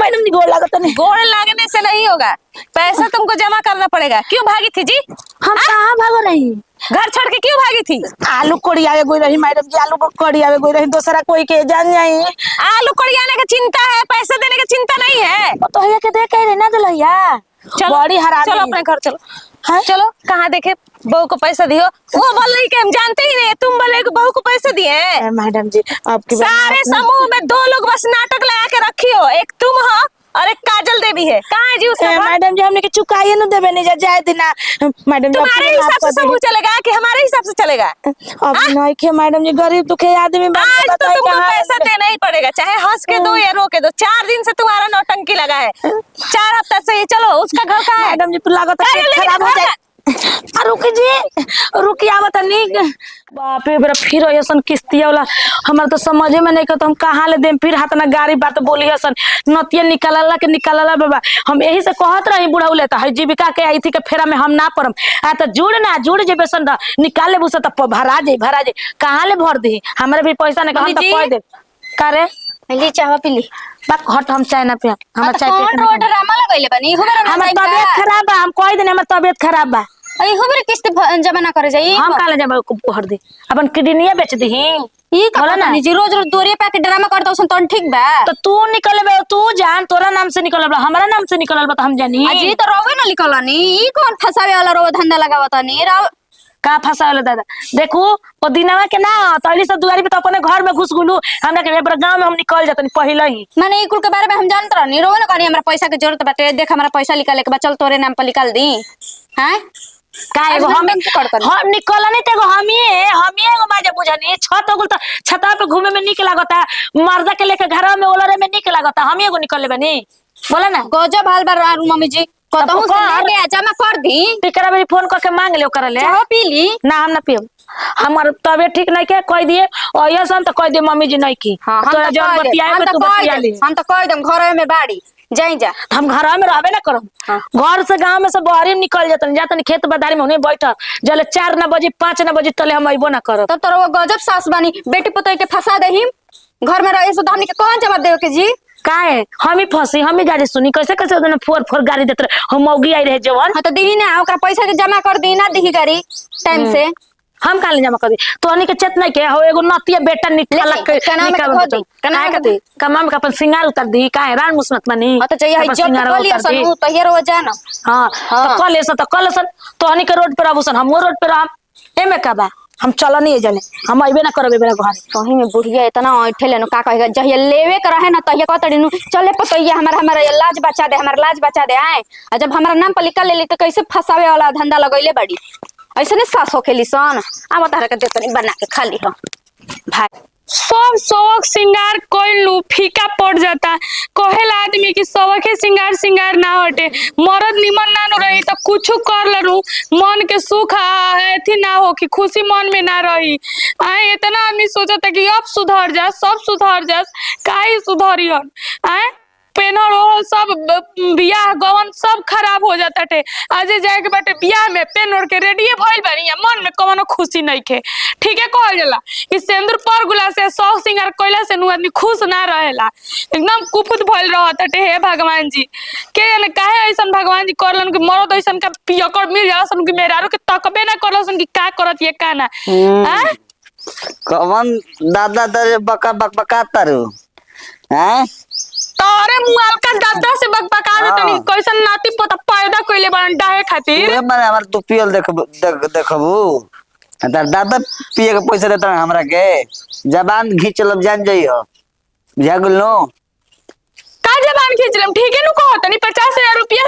Madam जी गोड़ लागत नहीं। गोड़ लागने से नहीं होगा, पैसा तुमको जमा करना पड़ेगा। क्यों भागी थी जी? हम कहाँ भाग रही? घर छोड़ के क्यों भागी थी? आलू कोड़ियावे गई रही मैडम जी, आलू कोड़ियावे गई रही, दूसरा कोई के जान जाई। आलू कोड़ियाने की चिंता है, पैसे देने की चिंता नहीं है। तो भैया के देख रही ना दिलैया, बड़ी हरामी। चलो अपने घर चलो। हाँ? चलो कहाँ देखे बहू को पैसा दियो? वो बोल रही कि हम जानते ही नहीं, तुम बोले कि बहू को पैसे दिए। मैडम जी आपकी सारे समूह में 2 लोग बस नाटक लगा के रखी हो, एक तुम हो और एक काजल देवी है। कहाँ है जी उसका घर? मैडम जी हमने के चुकाइए न देवे नहीं जाए देना। मैडम जी तुम्हारे हिसाब से समूह चलेगा कि हमारे हिसाब से चलेगा? अब नहीं के मैडम जी, गरीब दुखी आदमी आज तो तुमको पैसा देना ही पड़ेगा, चाहे हंस के दो या रो के दो। 4 दिन से तुम्हारा नौटंकी लगा है, 4 हफ्ता से। चलो उसका घर कहाँ है? मैडम जी लागत खराब हो जाए। रुकी जी, रुकी आवत नहीं। बाप रे बरा फिर ऐसन किस्तिया वाला हमार तो समझे में नहीं कहता हम कहाँ ले देम। फिर हाथ ना गाड़ी बात बोली हसन नतिया निकालला के निकालला। बाबा हम यही से कहत रही बुढ़ऊ लेता है जीविका के आई थी के फेरा में हम ना पड़म। आ तो जुड़ जे बेसन निकाल ले बुसा तो भरा जाए कहाँ ले भर दी। हमारे भी पैसा नहीं हम तो कह दे का रे ली चाय पी ली। बात हट हम चाय ना पिया। हम चाय कौन रोड रामा लगइले बनी हमर तबीयत खराब बा। हम कह देने हमर तबीयत खराब बा। अई हमरे किस्त जमा ना करे जाई। हम काले जमा को भर दे अपन किडनीया बेच दी। ई का ना जी रोज दोरिया पे ड्रामा करता उसन तन ठीक बा। तो तू निकलबे, तू जान तोरा नाम से निकलबा हमरा नाम से निकलबा तो हम जानी। अजी तो रोवे ना निकलनी। ई कौन फसावे वाला रो धंधा लगावता नी राव का फसावले दादा। देखू ओ दिनवा के ना तैली से दुआरी पे तो अपने घर में घुस गुलू। हमरा के गांव में हम निकल जातनी पहले ही। माने ई कुल के बारे में हम जानत रहनी। रोवे ना कहनी हमरा पैसा के जरूरत बाटे, देख हमरा पैसा निकाले के बा, चल तोरे नाम पर निकाल दी। हैं का एगो हम निकलनी ते एगो हम एगो माजे बुझनी छत गुल तो छता पे घूमे में निक लागता, मर्दा के लेके घर में ओलरे में निक लागता। हम एगो निकल लेबनी बोला ना गजब हाल बा मम्मी जी। कतहु से ले ले जमा कर दी। टिकरा मेरी फोन करके मांग ले ओकरा ले। चाहो पी ली ना हम ना पियब। हमार तबीयत ठीक नहीं के कह दिए और ये सन तो कह दे मम्मी जी नहीं की। हां तोरा जब बतियाए में तू बतिया ले। हम तो कह देम घर में बाड़ी जाई जा। हम घर में रहबे ना करम। घर से गांव में से बाहर निकल जातन खेत बादारी में होने बैठल जले 4 ना बजे 5 ना बजे तले हम अइबो ना करब। तब तोरा गजब सास बानी। बेटी पुतोई के फंसा देहिम घर में रहे सो हमनी के कौन जवाब देवे के जी? काहे हम ही फंसी, हम ही गाड़ी सुनी कैसे ओदने फोर गाड़ी देत रहे। हम मौगी आई रहे जवान। हां तो दिही ना ओकरा पैसा के जमा कर दी ना दिही गाड़ी टाइम से। हम काले जमा कर दी तो हनी के चेत नहीं के हो एगो नतिया बेटा निकल के निकाल कमा में अपन सिंगार उतर दी काहे रान मुसमत बनी। हां तो चाहिए इज्जत कर लिया सन तो हेरो हो जाना। हां तो कल सन तो हनी के रोड पर आबुसन हम रोड पर हम एमे का बा हम चल नहीं जाने हम अइबे ना करबे बेरा घर। कहीं में बुढ़िया इतना ऐठे लेनो का कहेगा जहिया लेवे के रहे ना तहिया कहत नु चले पतैया हमारा लाज बचा दे, हमारा लाज बचा दे। आए और जब हमारा नाम पर लिखल लेली तो कैसे फसावे वाला धंधा लगैले बड़ी। ऐसे ने सास होखेली सन आ बता के देतनी बना के खाली हो भाई। सब शौक श्रृंगार कोई लू फीका पड़ जाता। कहेला आदमी की शौक श्रृंगार श्रृंगार ना हटे। मर्द निमन ना रही तो कुछ कर लू मन के सुख थी ना हो कि खुशी मन में ना रही। आए इतना आदमी सोचता कि अब सुधर जा सब सुधर जा काहे सुधरियन। आए पेनर हो सब बियाह गवन सब खराब हो जाता टे। आज जाए के बाटे बियाह में पेन ओढ़ के रेडियो भइल बानी मन में कवनो खुशी नहीं खे। ठीक है कहल जाला कि सिंदूर पर गुला से शौक श्रृंगार कइला से नु आदमी खुश ना रहेला, एकदम कुपुत भइल रहता टे। हे भगवान जी के जाने काहे ऐसन भगवान जी करलन कि मरद ऐसन का पियकर मिल जाला सन कि मेहरारू के तकबे ना करलन कि का करत ये का ना। हां कवन दादा दरे बका बका तारू हैं तारे मुआल का दादा से बकबका देतनी कैसन नाती पोता पैदा कइले बन डाहे खातिर। ए माने हमर तू पियल देखबू तार दादा पिए के पैसा देता हमरा के जबान घिचलब जान जइयो बुझा गेल नो का जबान खींचलम। ठीक है नु कहतनी 50,000 रुपया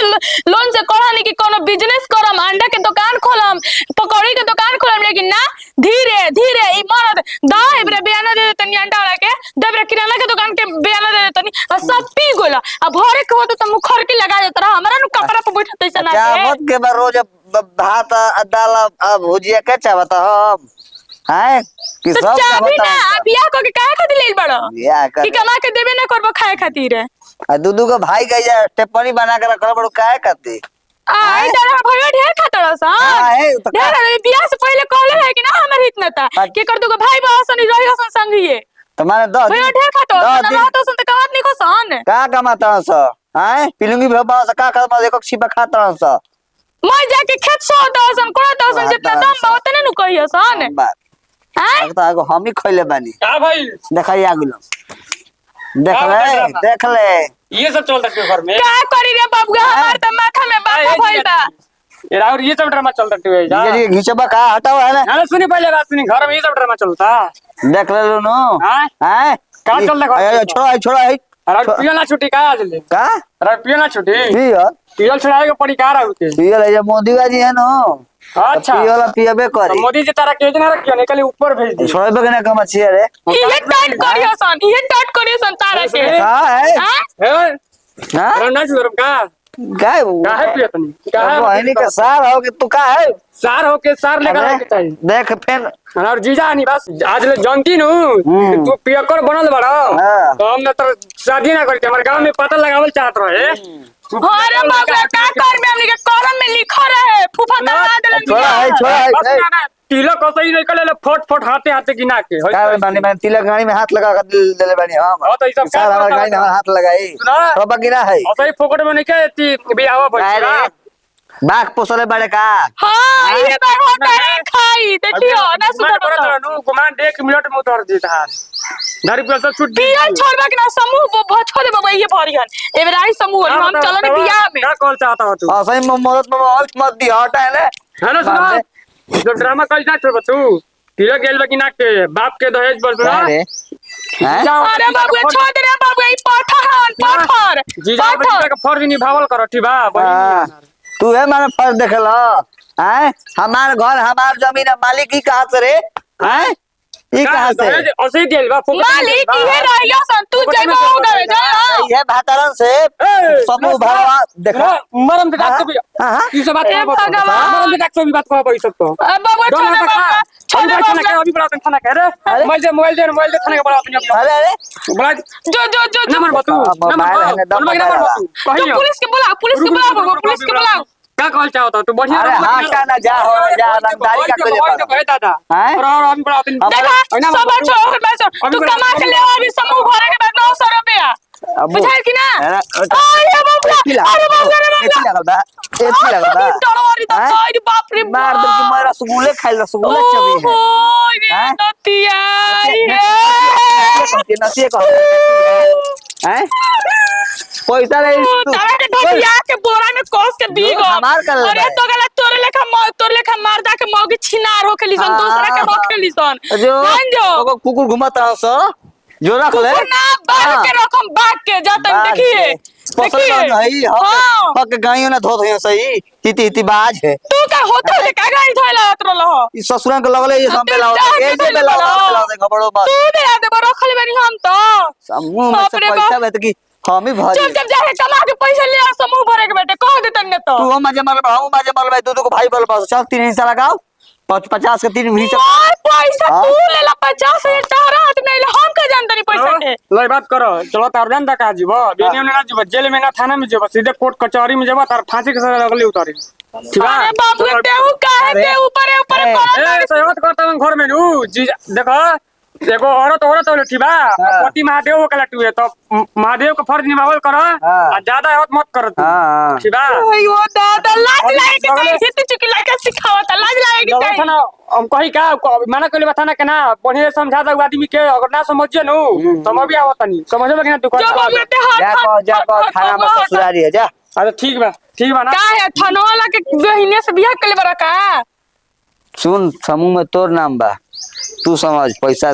लोन से कहनी कि कोनो बिजनेस करम, अंडा के दुकान खोलम, पकौड़ी के दुकान खोलम, लेकिन ना धीरे धीरे ई मरद दाए बरे बयाना दे देतनी अंडा वाला के दबरे किराना के दुकान के बयाना दे देतनी और सब पी गोला। अब भरे के होत त मुखर की लगा देत रहा हमरा नु कपड़ा पे बैठत ऐसा ना के चावत के बार रोज भात दाल भुजिया के चावत हम हैं कि सब चाबी ना बियाह को के काहे खातिर लेल बड़ो कर कि कमा के देबे ना करबो खाए खातिर। आ दूधू को भाई गई जा टेपनी बना के रखल बड़ो काहे करती आई डरा भइया ढेर खातर सा तो ढेर बियाह से पहले कहले है कि ना हमर हित नता के कर दुगो भाई बासन रही हसन संगिए तुम्हारे दस भैया ढेर खातो ना रहतो सन त कहत नहीं खसन का कमाता स हैं पिलुंगी भबा स का कमा देखो छिपा खाता स मैं जाके खेत सो दसन कोड़ा दसन जितना दम बा उतने नु कहियो सन हैं तो आगो हम ही खइले बानी का भाई देखाई आगुलो देख ले ये सब चलता है घर में का करी रे बाबूआ हमार त माथा में बात भइल बा ये और ये सब ड्रामा चलता है जा ये घिचबा का हटाओ है ना ना सुनी पहले बात सुनी घर में ये सब ड्रामा चलता देख ले लो नो हां हैं का चल रहा है छोड़ा है अरे पियो ना छुट्टी का आज ले का अरे पियो ना छुट्टी पियो पियो छुड़ाएगा पड़ी का रहा होते पियो ले जे मोदी जी है नो अच्छा पियो ला पियबे तो करे मोदी जी तारा केजना रखियो निकले ऊपर भेज दी छोड़बे के ना कमा छिए रे ये टाइट करियो सन ये टाइट करियो सन तारा के का है हां हां अरे ना सुरम का गाय का है पियो तनी का वो है है नहीं का सार हो के तू का है सार होके सार लेकर आके चाहिए देख फिर और जीजा नहीं बस आज ले जानती नु तू पियकर बनल बड़ा हां तो हम ना तो शादी ना करते हमारे गांव में पता लगावल चाहत रहे अरे बाबूआ का कर में हमनी के कॉलम में लिखा रहे फूफा दबा देलन छोड़ा है बस ना ना तिलक कसई नहीं कले फट फट हाथे हाथे गिना के होय का मैंने तिलक गाड़ी में हाथ लगा कर ले बानी हम हां तो ई सब सार हमारे गाड़ी में हाथ लगाई सुना तो बगिरा है असई फोकट में नहीं के ती बियाह भइला बाघ पोसले बड़े का हां ये बार होता है खाई देखियो ना सुधर सुधर नु गुमान 1 मिनट में उतर देता धरी पे सब छूट बिया छोड़बा के ना समूह भछो दे बाबा ये भरियन एबे आई समूह हम चलो ने बिया में का कॉल चाहता हो तू असई में मदद में और मत दी हटा है ना है ना सुना जो ड्रामा कल ना छोड़ तू तिलक गेल बकी ना के बाप के दहेज पर सुना अरे हैं अरे बाबू छोड़ दे रे बाबू ई पठान पत्थर जीजा बच्चा का फर्ज निभावल करो ठीक बा बहिनी तू है माने फर्ज देखल हैं हमार घर हमार जमीन है मालिक ही कहां से रे हैं ई कहां से असई देल बा मालिक ये रहियो सन तू जइबो हो गए जा ये भातरन से समूह भरवा देखा मरम के डाक भी हां ई सब बात ए भगवान। मरम के डाक भी बात कहबो ई सब तो बाबू छोड़ दे बाबू छोड़ दे खाना के अभी बड़ा खाना के रे मोबाइल दे खाना के बड़ा अपने अरे अरे बड़ा जो नंबर बतू नंबर बतू तो कहियो पुलिस के बुला पुलिस के बुलाओ का कॉल चाहता तू बढ़िया अरे हां ना जा हो जा रंगदारी का कोई है दादा हैं और अभी बड़ा अपने देखा सब छोड़ मैं तू कमा के ले अभी समूह भरे के बाद 900 रुपया बुझाइल कि ना अरे बाबू अरे बाबू एती लगदा डरवारी तो अरे बाप रे मार दे कि मैं रसगुल्ले खाई रसगुल्ले चबी है ओए रे नतिया ये नतिया कह हैं पैसा ले तारा के ढोलिया के बोरा में कोस के बीगो हमार कर ले अरे तो गला तोरे लेखा मार दा के मौगी छिनार हो खेली सन दूसरा के हो खेली सन जो कुकुर घुमाता है सो जो रख ले ना बाग के रखम बाग के जातन देखिए पसंद नहीं हां हक गाइयो ना धोत है सही हिती बाज है तू का होता है का गाड़ी धोइला उतरल हो ई ससुरा के लगले ये सब बेला ए जे बेला खबरो बात तू दे दे रखले बानी हम तो समूह में से पैसा बेत की हम ही भरी जब जाके कमा के पैसा ले आ समूह भरे के बेटे कह दे तन्ने तो तू हम मजे मर हम मजे मर भाई दू को भाई बोल पास चल 3 हिस्सा लगाओ 50 के 3 हिस्सा ओए पैसा तू ले ला 50,000 तारा हाथ में ले हम का जानत नहीं पैसा के लई बात करो चलो तार जान दा का जीवो बेनियो ना जीवो जेल में ना थाना में जीवो सीधे कोर्ट कचहरी में जीवो तार फांसी के सजा लगले उतारी ठीक है अरे बाबू देहू काहे के ऊपर ऊपर ए सहमत करता हूं घर में नु जी देखो देखो औरत होले ठीक बा पति महादेव के लटुए तो महादेव का फर्ज निभावल करो आ ज्यादा औरत मत करो तू हां ठीक बा अयो दादा लाज लागे के चाहिए हित चुकी लागे सिखावता लाज लागे के चाहिए ना हम कही का माना कइले बता ना के ना बढ़िया समझा दो आदमी के अगर ना समझिए नु तो हम भी आवत नहीं समझ में कि ना तू जो बाबू बेटे हाथ जा को थाना में ससुरारी है जा अरे ठीक बा ना का है थाना वाला के बहिने से बियाह कर ले बड़ा का सुन समूह में तोर नाम बा तू समझ पैसा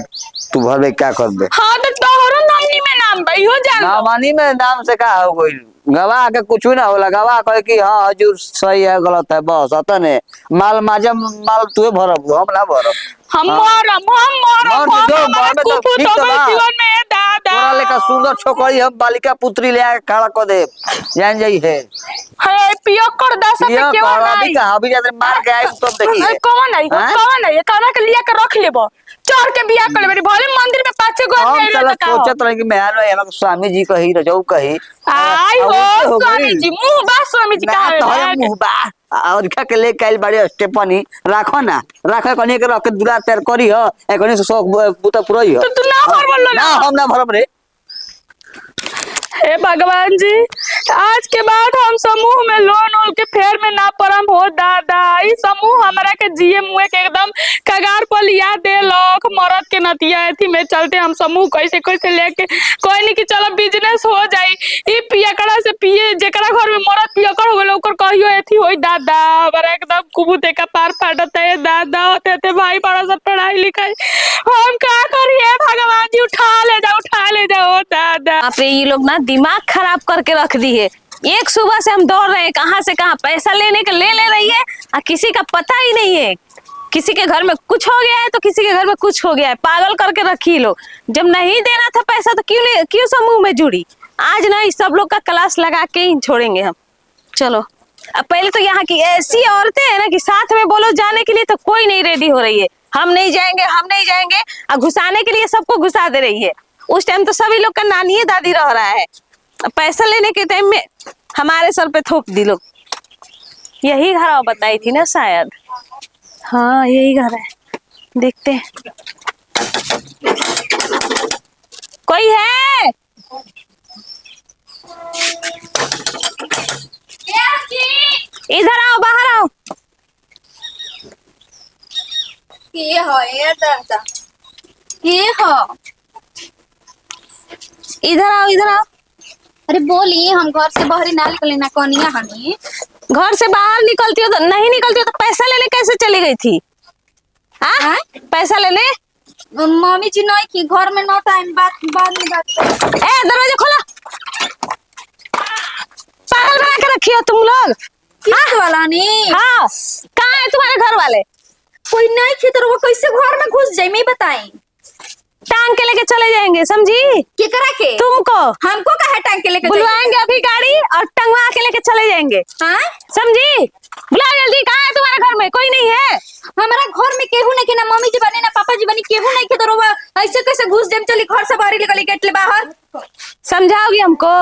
तू भरबे क्या करबे हां तो तोहरो नामनी में नाम बा इहो जान लो नामानी में नाम से का हो गइल गवाह के कुछ ना होला गवाह कहे कि हां हजूर सही है गलत है बस अतने माल माजा माल तू भरब हम ना भरब हम मरम जीवन में दादा तोरा लेका सुंदर छोकरी हम बालिका पुत्री ले आके खड़ा कर दे जान जाई है पियो कर दस पे ये क्यों कर अभी नहीं का अभी जाते मार के आई तब देखी कौन नहीं काना के लिया के रख लेबो चढ़ के बियाह कर लेबे भले मंदिर में 5 गो हम नहीं चला रहता सोचत रहे कि महल में हम स्वामी जी कही रजऊ कही आई हो स्वामी जी मुंह बा स्वामी जी का तो मुंह बा और खा के लेके आइल बाड़ी स्टेपनी राखो ना राखो कनी के रख के दुला तैयार करी हो एकनी से शौक बुता पुरई हो तो तू ना भर बोल ना हम ना भरब रे। हे भगवान जी, आज के बाद हम समूह में लोन ओल के फेर में ना परम हो दादा। ई समूह हमारा के जिए मुए के एकदम कगार पर लिया दे लोग मरद के नतिया एथी में चलते हम समूह कैसे कैसे लेके कोई नहीं कि चलो बिजनेस हो जाई। ई पियकड़ा से पिए जेकरा घर में मरद पियकड़ हो गेल ओकर कहियो एथी होई दादा। हमारा एकदम कुबूते का पार फाटत है दादा। होते भाई बड़ा सब पढ़ाई लिखाई हम का करिए भगवान जी, उठा ले जाओ दादा। आप ये लोग ना दिमाग खराब करके रख दी है। एक सुबह से हम दौड़ रहे हैं कहाँ से कहाँ पैसा लेने के ले रही है और किसी का पता ही नहीं है। किसी के घर में कुछ हो गया है तो किसी के घर में कुछ हो गया है, पागल करके रखी लोग। जब नहीं देना था पैसा तो क्यों समूह में जुड़ी। आज ना इस सब लोग का क्लास लगा के ही छोड़ेंगे हम। चलो अब पहले तो यहाँ की ऐसी औरतें हैं ना कि साथ में बोलो जाने के लिए तो कोई नहीं रेडी हो रही है। हम नहीं जाएंगे और घुसाने के लिए सबको घुसा दे रही है। उस टाइम तो सभी लोग का नानी दादी रह रहा है, पैसा लेने के टाइम में हमारे सर पे थोप दी लोग। यही घर बताई थी ना शायद, हाँ यही घर है, देखते हैं कोई है। इधर आओ, बाहर आओ। के हो ये दादा, के हो? इधर आओ। अरे बोली, हम घर से बाहर ना निकले ना कनिया हनी। घर से बाहर निकलती हो तो नहीं निकलती हो तो पैसा लेने कैसे चली गई थी? हाँ पैसा लेने मम्मी जी नहीं की घर में नो टाइम बाद में बात। ए दरवाजा खोला, पागल बना के रखी हो तुम लोग। किस वाला नहीं? हाँ कहाँ है तुम्हारे घर वाले? कोई नहीं थी तो वो कैसे घर में घुस जाए मैं बताई। टांग के लेके चले जाएंगे, समझी? केकरा के? तुमको। हमको कहा टांग के लेके बुलवाएंगे अभी गाड़ी और टंगवा के लेके चले जाएंगे। हाँ समझी? बुलाओ जल्दी। कहाँ है तुम्हारे घर में? कोई नहीं है हमारा घर में केहू नहीं के, ना मम्मी जी बनी ना पापा जी बनी, केहू नहीं के। तो ऐसे कैसे घुस जाए? चली घर से बाहर निकली गेट ले बाहर। समझाओगी हमको?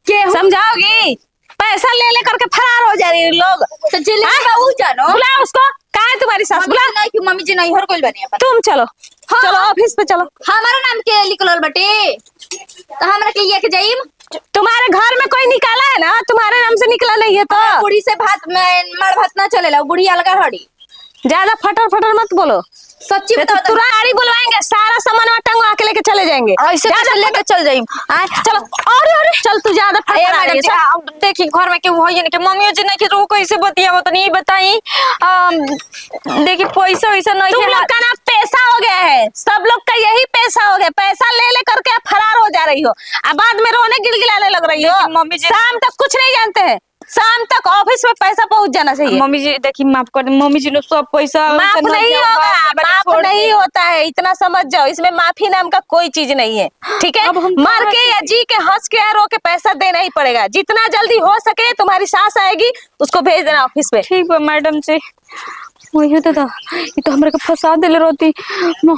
केहू समझाओगी? पैसा ले करके फरार हो जा रही है लोग। तो जेल में बाबू जानो। बुलाओ उसको। कहाँ है तुम्हारी सास? बुला। नहीं कि मम्मी जी नहीं हर कोई बनी अपन। तुम चलो। हाँ। चलो ऑफिस पे चलो। हमारा नाम के लिखल बटे तो हमरा के ये के जाइम। तुम्हारे घर में कोई निकाला है ना, तुम्हारे नाम से निकला नहीं है तो। बुढ़ी से भात में मार भात ना चलेला, बुढ़ी अलगा हड़ी। ज्यादा फटर मत बोलो। सच्ची तो तुरंत गाड़ी बुलवाएंगे, सारा सामान टंगवा के लेके चले जाएंगे। ऐसे कैसे लेके चल जाइम? चलो। अरे चल तू ज्यादा फटर आ रही है। देखी घर में क्यों होई नहीं मम्मी जी नहीं कि रो कैसे बतिया तो नहीं बताई। देखी पैसा वैसा नहीं तुम लोग का ना पैसा हो गया है, सब लोग का यही पैसा हो गया। पैसा ले करके फरार हो जा रही हो, अब बाद में रोने गिलगिलाने लग रही हो। मम्मी जी शाम तक कुछ नहीं जानते हैं, शाम तक ऑफिस में पैसा पहुंच जाना चाहिए। मम्मी जी देखी माफ कर, मम्मी जी ने सब पैसा माफ नहीं होगा, माफ नहीं होता है, इतना समझ जाओ। इसमें माफी नाम का कोई चीज नहीं है, ठीक है? मर के या जी के, हंस के या रो के पैसा देना ही पड़ेगा। जितना जल्दी हो सके तुम्हारी सास आएगी उसको भेज देना ऑफिस पे। ठीक है मैडम जी। वही दादा ये तो हमरा के फंसा देले रहती,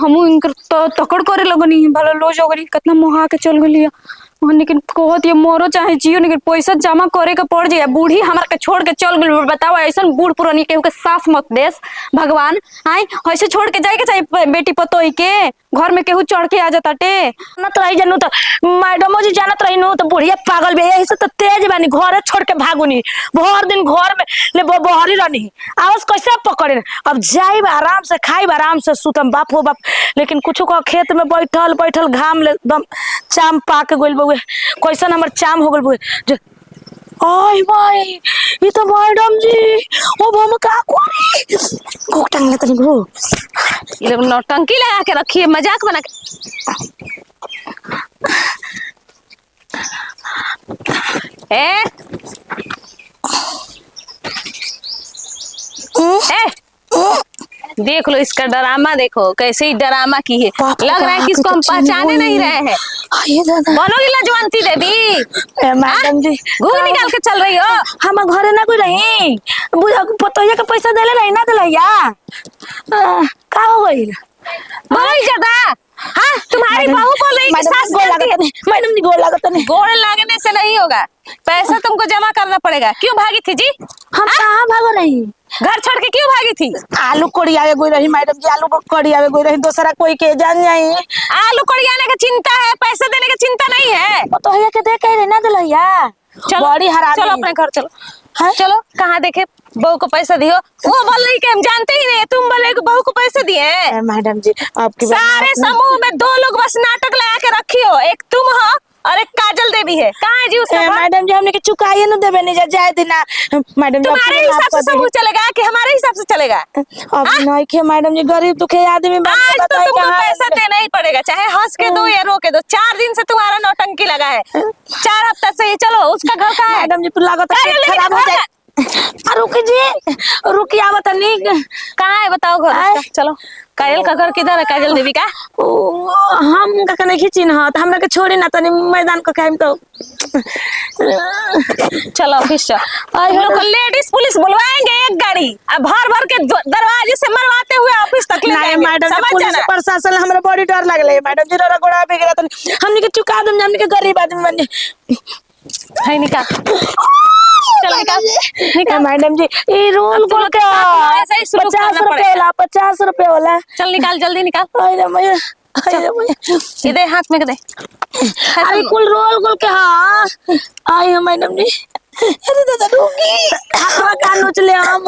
हमू इनकर तकड़ करे लगनी भला लोज हो गई, कितना मोहा के चल गई। लेकिन कहत ये मोरो चाहे जियो, लेकिन पैसा जमा करे के पड़ जाए। बूढ़ी हमारा के छोड़ के चल गई, बताओ ऐसा बूढ़ पुरानी केहू के सास मत देस भगवान। आई ऐसे छोड़ के जाए के चाहिए बेटी पतोही के, घर में केहू चढ़ के आ जाता टे जानत रही जनू तो मैडमो जी जानत रही नु तो बुढ़िया पागल बे, यही से तो तेज बानी, घरे छोड़ के भागुनी। भर दिन घर में ले बहरी रहनी, आवाज कैसे पकड़े? अब जाइब आराम से, खाइब आराम से, सुतम बाप हो बाप। लेकिन कुछ को खेत में बैठल घाम ले एकदम चाम पाक गइल बउए, कैसन हमर चाम हो गइल बउए। ओय भाई ये तो मैडम जी, ओ हम का करी? कोकटन ले तनी गो, ये लोग नौटंकी लगा के रखी है, मजाक बना के। देख लो इसका ड्रामा, देखो कैसे ही ड्रामा की है। लग रहा है कि इसको हम पहचाने नहीं रहे हैं। बनोगी लाजवंती देवी? मैडम जी घूम निकाल के चल रही हो। हम घरे ना कोई रही, पतोहिया के पैसा देले नहीं ना दिलैया, का हो गई? बहुत ज्यादा हाँ तुम्हारी बहू बोल रही है कि सास गोड़ जानती है। लागत नहीं मैडम जी, गोड़ लागत नहीं। गोड़ लागने से नहीं होगा, पैसा तुमको जमा करना पड़ेगा। क्यों भागी थी जी? हम कहाँ भागो रही? घर छोड़ के क्यों भागी थी? आलू कोड़ी आवे गोई रही मैडम जी, आलू कोड़ी आवे गोई रही, दूसरा कोई के जान जाई। आलू कोड़ियाने की चिंता है, पैसे देने की चिंता नहीं है। वो तो भैया के दे कह रहे ना दिलैया। चलो बड़ी हरामी। चलो अपने घर चलो। हैं? चलो कहाँ देखे बहू को पैसा दियो? वो बोल रही कि हम जानते ही नहीं, तुम बोले कि बहू को पैसे दिए हैं। मैडम जी आपकी सारे समूह में 2 लोग बस नाटक लगा के रखी हो, एक तुम हो और एक काजल देवी है। कहाँ है जी उसका घर? मैडम जी हमने के चुकाइए न देवे नहीं जाए देना मैडम जी। तुम्हारे हिसाब से समूह चलेगा कि हमारे हिसाब से चलेगा? अब नहीं खे मैडम जी, गरीब दुखे आदमी आज तो तुमको पैसा देना ही पड़ेगा, चाहे हंस के दो या रो के दो। 4 दिन से तुम्हारा नौटंकी लगा है, 4 हफ्ता से। ये चलो उसका घर कहाँ है? मैडम जी लागत खराब हो जाए। रुकी जी, रुकी आवत नहीं। कहाँ है बताओ घर उसका? चलो काजल का घर किधर है? काजल देवी का? हम का नहीं खींची ना तो हमरा के छोड़ी ना तनी मैदान को खाइम तो। चलो ऑफिस चलो। हम लोग को लेडीज पुलिस बुलवाएंगे एक गाड़ी, अब भर भर के दरवाजे से मरवाते हुए ऑफिस तक ले नहीं जाएंगे। मैडम जी, समझ पुलिस जाना। प्रशासन हमरा बड़ी डर लगले मैडम जी। रोरा गोड़ा बिगड़ा तो हमने के चुका दम, हमने के गरीब आदमी बने। है निकाल। चलो निकाल मैडम जी ये रोल गोल के ऐसा ही शुरू 50 करना रुपए पड़ेगा। वाला, 50 रुपए वाला। चल निकाल, जल्दी निकाल। अरे मैया, अरे मैया। ये दे हाथ में के दे। अरे कुल रोल गोल के हाँ आई है मैडम जी। अरे दादा रुकी, हाथवा का नोच ले हम।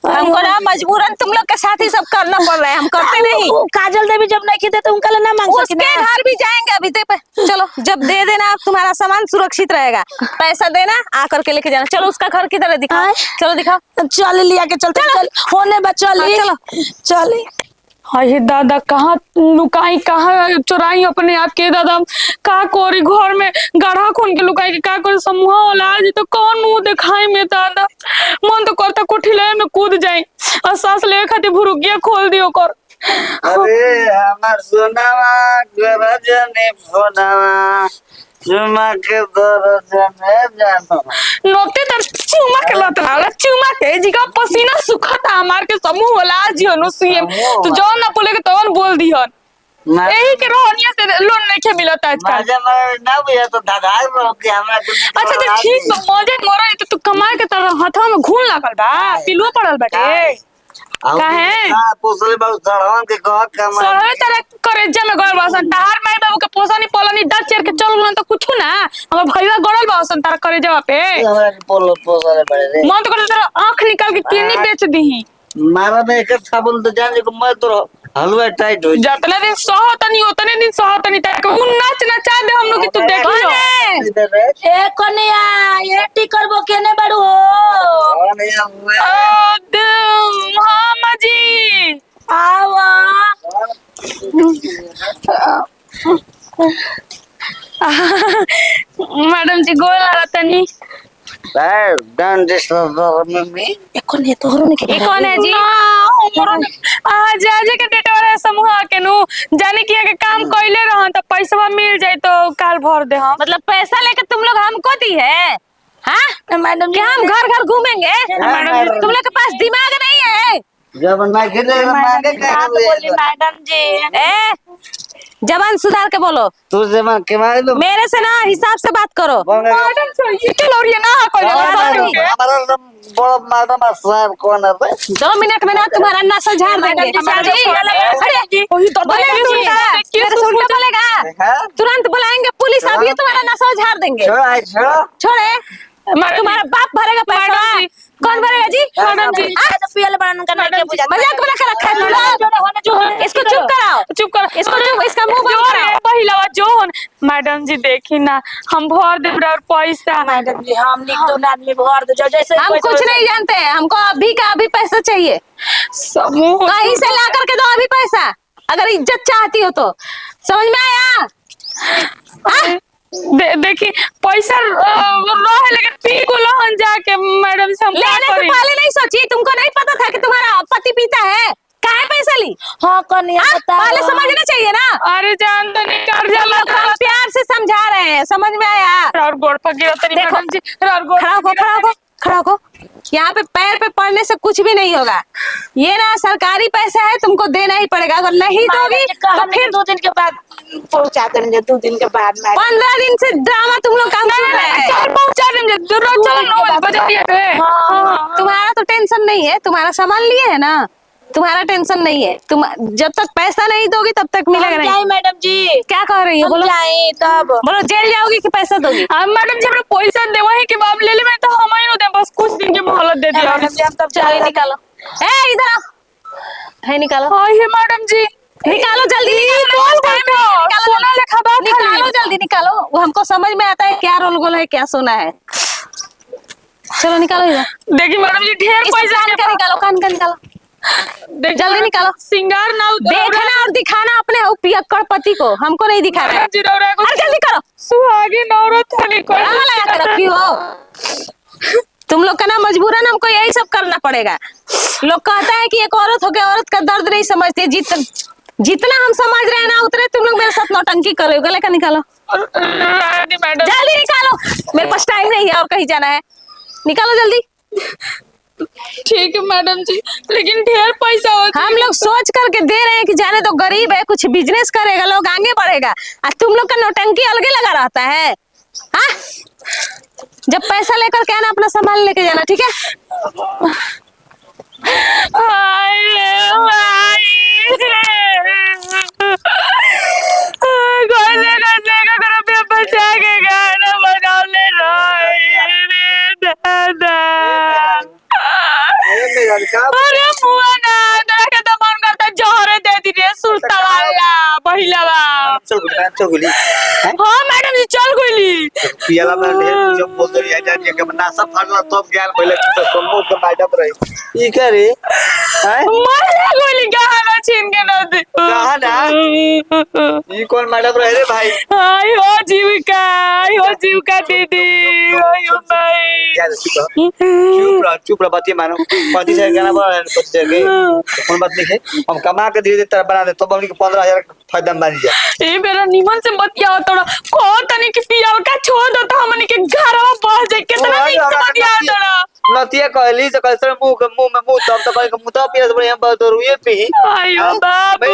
हमको ना मजबूरन तुम लोग के साथ ही सब करना पड़ रहा है, हम करते नहीं। वो काजल देवी जब नहीं खीते तो उनका ले ना मांग सकी उसके ना। घर भी जाएंगे अभी दे पे। चलो जब दे देना आप तुम्हारा सामान सुरक्षित रहेगा, पैसा देना आकर के लेके जाना। चलो उसका घर किधर है दिखाओ, हाँ? चलो दिखाओ। चल लिया के चलते चल होने बच्चा ली। चलो। चल हाय दादा, कहाँ लुकाई, कहाँ चुराई अपने आप के दादा। का कोरी घर में गढ़ा खोन के लुकाई के का कोरी समूह वाला आज तो कौन मुंह दिखाई में दादा। मन तो करता कोठिले में कूद जाई और सांस ले खातिर भुरुकिया खोल दियो कर। अरे हमार सोनावा गरजने फोनावा चुमा के दरजने जानो। नोते तर चुमा के लत लाला, चुमा के जिका पसीना सुखता हमार के समूह वाला आज नु सीएम तो जौन ना बोले के तौन बोल दिहन। यही के रोहनिया से लोन नहीं के मिलता आजकल। माजे मर ना बुझा तो दादार रहो कि हमरा अच्छा तो ठीक बा, मजे मरे तो तू कमाए के तरह हाथवा में घून लागल बा, पिलुआ पड़ल बाटे। काहे? पोसले बाबू चढ़वन के कह कमा सोहे तरह करेजा में गड़ल बासन, तार माई बाबू के पोसनी पलनी डर चेर के चल गलन तो कुछ ना। हमर भईवा गड़ल बासन तार करेजा पे। हमरा के पोसले बड़े रे मन तो करे तेरा आंख निकाल के किडनी बेच दीही। मारा में एक साबुन तो जाने को मैं तो हलवा टाइट हो जतने दिन सहतनी उतने दिन सहतनी ताके उ नाच नचा दे हम लोग कि तू देख लो। ए कन्या ये टिकर बो केने बड़ू हो। हाँ माँ जी आवा मैडम जी गोल आ तनी। डोंट डिस्टर्ब मी कन्या तोहरो ने ये कौन है जी? आज आज के डेट वाला समूह के नु जाने कि के काम कइले रहन त पैसा मिल जाए तो काल भर दे हम। मतलब पैसा लेके तुम लोग हमको दी है? हाँ मैडम जी क्या हम घर घर घूमेंगे? मैडम। तुम लोग के पास दिमाग नहीं है? जब ना खेले मांगे बात बोली मैडम जी। ए जबान सुधार के बोलो, तू से मां के मारे लो मेरे से ना हिसाब से बात करो। मैडम ये के लौरिया ना कोई हमारा बड़ा मैडम साहब कौन है रे 2 मिनट में ना तुम्हारा नसा झाड़ देंगे। बोलेगा तुरंत बुलाएंगे पुलिस, अभी तुम्हारा नसा झाड़ देंगे। छोड़े तुम्हारा बाप भरेगा पैसा, कौन भरेगा जी? मैडम जी पियल बड़न का नहीं बुझा मजाक बना के रखा है। इसको चुप कराओ, चुप कर, इसको चुप, इसका मुंह बंद कराओ। पहिला जोन मैडम जी देखी ना हम भर दे और पैसा। मैडम जी हम लिख दो आदमी भर दो जैसे हम कुछ नहीं जानते हैं, हमको अभी का अभी पैसा चाहिए। समूह कहीं से ला करके दो अभी पैसा, अगर इज्जत चाहती हो तो। समझ में आया? हाँ? देखी पैसा रहे लेकिन पी को लहन जाके मैडम से हम लेने से पहले नहीं सोची? तुमको नहीं पता था कि तुम्हारा पति पीता है? काहे पैसा ली? हाँ कन्या हाँ? बता पहले समझना चाहिए ना। अरे जान तो नहीं कर्जा हम लोग हम प्यार से समझा रहे हैं, समझ में आया? और गोड़ पर गिरा तनी देखो, मैडम जी और गोड़ खड़ा हो, खड़ा हो, खड़ा हो। यहाँ पे पैर पे पड़ने से कुछ भी नहीं होगा। ये ना सरकारी पैसा है, तुमको देना ही पड़ेगा। अगर नहीं दोगी तो फिर 2 दिन के बाद पहुंचा देंगे। 2 दिन के बाद 15 दिन से ड्रामा तुम लोग काम कर रहे हैं। कल पहुंचा देंगे जरूरत चलो 9 बजे पे। तुम्हारा तो टेंशन नहीं है, तुम्हारा सामान लिए है ना, तुम्हारा टेंशन नहीं है। तुम जब तक पैसा नहीं दोगी तब तक मिलेगा नहीं। जाए मैडम जी, क्या कह रही हो? बोलो जाए तब बोलो, जेल जाओगी कि पैसा दोगी? मैडम जी हमरा पैसा देवा है कि बाप ले ले मैं तो हम ही न दे, बस कुछ दिन के मोहलत दे दिया। मैडम जी हम तब चलो चले निकालो। ए इधर आओ, है निकालो। हां ये मैडम जी निकालो जल्दी, सोना लेखा बात निकालो जल्दी निकालो। वो हमको समझ में आता है क्या रोल गोल है क्या सोना है। चलो निकालो इधर। देखिए मैडम जी ढेर इस पैसा कान का निकालो, कान का निकालो, जल्दी निकालो। सिंगार ना देखना और दिखाना अपने पियक्कड़ पति को, हमको नहीं दिखा रहा है। जी रौरा को अरे जल्दी करो। सुहागी नौरत है निकल लगा के रखी हो। तुम लोग का ना मजबूरन हमको यही सब करना पड़ेगा। लोग कहता है कि एक औरत होके औरत का दर्द नहीं समझते। जितना हम समझ रहे हैं ना उतने तुम लोग मेरे साथ नौटंकी कर रहे हो। गले का निकालो मैडम। जल्दी निकालो, मेरे पास टाइम नहीं है और कहीं जाना है। निकालो जल्दी। ठीक है मैडम जी, लेकिन ढेर पैसा हो। हम लोग सोच करके दे रहे हैं कि जाने तो गरीब है, कुछ बिजनेस करेगा, लोग आगे बढ़ेगा। और तुम लोग का नौटंकी अलगे लगा रहता है। हाँ, जब पैसा लेकर के आना अपना सामान लेके जाना, ठीक है? बचा के गाना बनाने दादा। अरे मुआ ना तेरा के तो मन करता जहरे दे दी रे सुरता वाला पहिला बा। चल गोली हां मैडम जी चल गोली पियाला में ढेर जब बोल दे जा के नासा फाड़ला तब ज्ञान पहले तो सम्मो के मैडम रही ई करे हैं मारा गोली गहना छीन के न दे गहना? ई कौन मैडम रहे रे भाई? आई हो जीविका दीदी आयो भाई चुप रह बात मानो। पति से गाना बना पति से के कौन बात नहीं है। हम कमा के धीरे तरह बना दे तो हमनी के 15,000 फायदा बन जाए। ए मेरा निमन से मत क्या तोड़ा को तनी के पियाल का छोड़ दो तो हमनी के घरवा बस जाए कितना नीक से मत यार तोड़ा नतिया कहली से कल सर मुंह में मुंह तब तो कहीं मुंह पिया से बढ़िया बात और ये पी आयो बाबू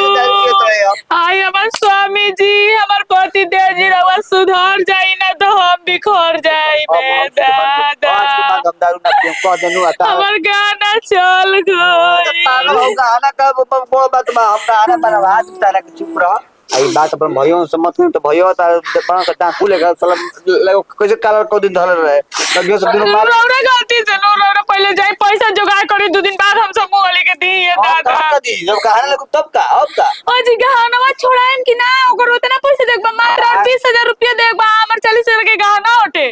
आई हमार स्वामी जी हमार पति देव जी रवा सुधर जाई ना तो हम बिखर जाई बे दादा। हम दारू ना पियो कह देनु आता हमार गाना चल गई। पागल हो गाना का बोल बात में हम गाना बर्बाद तारा के चुप रह। आई बात अपन भयो समझ तो भयो ता बना का डाकू लेगा सलाम लगो कैसे कालर को दिन धरल रहे लगियो सब दिन मार रौरा गलती से रौरा पहले जाई पैसा जुगाड़ करी 2 दिन बाद हम सब मुंह वाले के दी ये दादा। का दी जब कहां लगो तब का अब का ओ जी गहना छोड़ाएम कि ना ओकर उतना पैसा देखबा मात्र 20,000 रुपया देखबा हमर 40,000 के गहना होटे।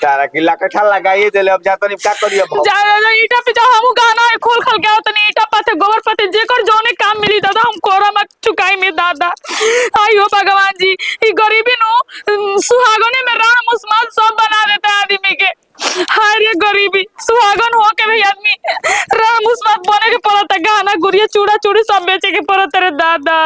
तारा की लाकठा लगाइए देले अब जात नहीं का करियो जा ईटा पे जा हम गहना खोल खल के तनी ईटा पाथे गोबर पाथे जेकर जोने काम मिली दादा हम कोरा मत चुकाई में दादा। आयो भगवान जी ई गरीबी नु सुहागने में राण मुस्मान सब बना देता है आदमी के। हाय रे गरीबी सुहागन हो के भी आदमी राण मुस्मान बने के पड़ता गहना गुड़िया चूड़ा चूड़ी सब बेचे के पड़ता रे दादा।